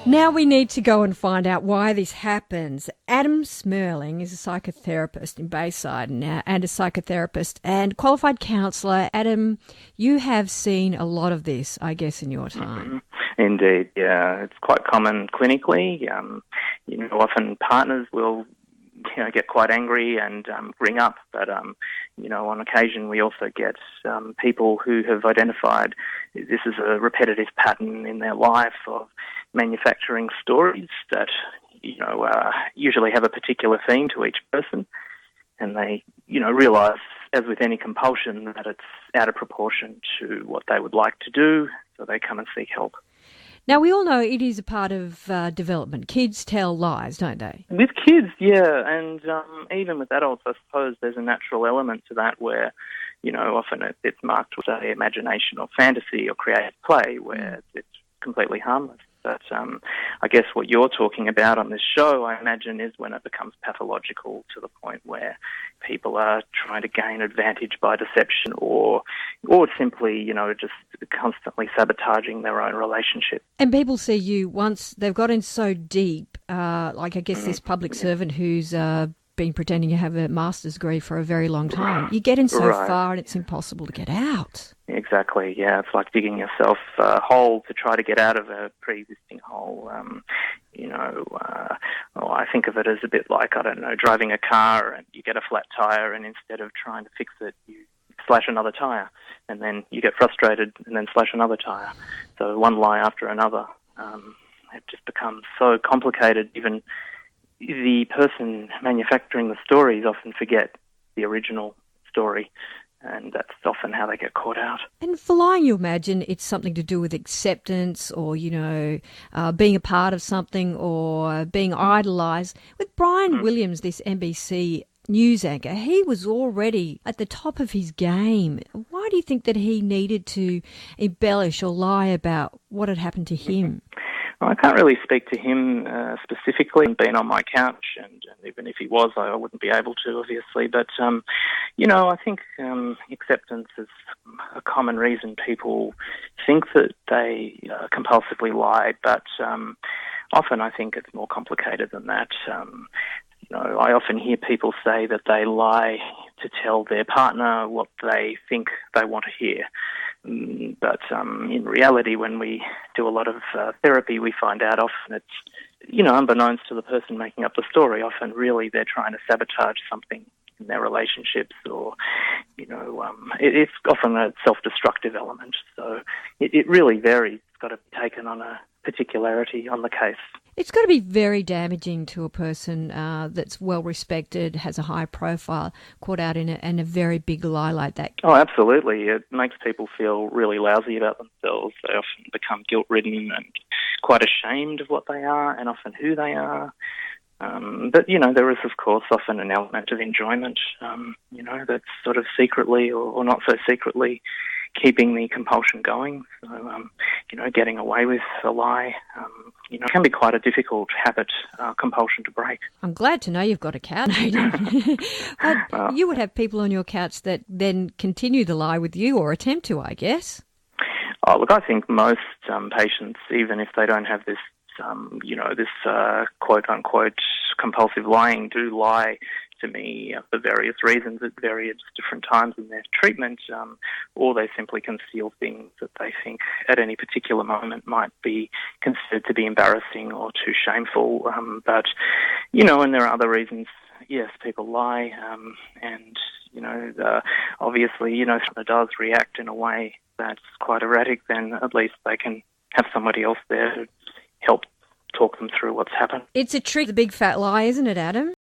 Now we need to go and find out why this happens. Adam Szmerling is a psychotherapist in Bayside and a psychotherapist and qualified counsellor. Adam, you have seen a lot of this, I guess, in your time. Indeed, yeah. It's quite common clinically. Often partners will get quite angry and ring up, but on occasion we also get people who have identified this is a repetitive pattern in their life of manufacturing stories that usually have a particular theme to each person, and they realise, as with any compulsion, that it's out of proportion to what they would like to do, so they come and seek help. Now, we all know it is a part of development. Kids tell lies, don't they? With kids, yeah, and even with adults, I suppose there's a natural element to that where, often it's marked with, say, imagination or fantasy or creative play, where it's completely harmless. But I guess what you're talking about on this show, I imagine, is when it becomes pathological to the point where people are trying to gain advantage by deception or simply, just constantly sabotaging their own relationship. And people see you once they've got in so deep, like I guess this public servant who's been pretending to have a master's degree for a very long time. You get in so far and it's impossible to get out. Exactly, yeah. It's like digging yourself a hole to try to get out of a pre-existing hole. I think of it as a bit like, driving a car and you get a flat tyre, and instead of trying to fix it, you slash another tyre, and then you get frustrated and then slash another tyre. So one lie after another. It just becomes so complicated. Even the person manufacturing the stories often forget the original story, and that's often how they get caught out. And for lying, you imagine it's something to do with acceptance or, being a part of something or being idolised. With Brian Williams, this NBC news anchor, he was already at the top of his game. Why do you think that he needed to embellish or lie about what had happened to him? Well, I can't really speak to him specifically, being on my couch, and even if he was, I wouldn't be able to, obviously. But, I think acceptance is a common reason people think that they compulsively lie, but often I think it's more complicated than that. I often hear people say that they lie to tell their partner what they think they want to hear. But in reality, when we do a lot of therapy, we find out often it's, unbeknownst to the person making up the story, often really they're trying to sabotage something in their relationships, or, it's often a self-destructive element. So it really varies. It's got to be taken on a particularity on the case. It's got to be very damaging to a person that's well-respected, has a high profile, caught out in a very big lie like that. Oh, absolutely. It makes people feel really lousy about themselves. They often become guilt-ridden and quite ashamed of what they are and often who they are. But, there is, of course, often an element of enjoyment, that's sort of secretly or not so secretly keeping the compulsion going. So, getting away with a lie, can be quite a difficult habit, compulsion to break. I'm glad to know you've got a couch. But you would have people on your couch that then continue the lie with you or attempt to, I guess. Oh, look, I think most patients, even if they don't have this, quote-unquote compulsive lying, do lie to me for various reasons at various different times in their treatment, or they simply conceal things that they think at any particular moment might be considered to be embarrassing or too shameful. But and there are other reasons. Yes, people lie, and obviously, if someone does react in a way that's quite erratic, then at least they can have somebody else there to help talk them through what's happened. It's a trick, the big fat lie, isn't it, Adam?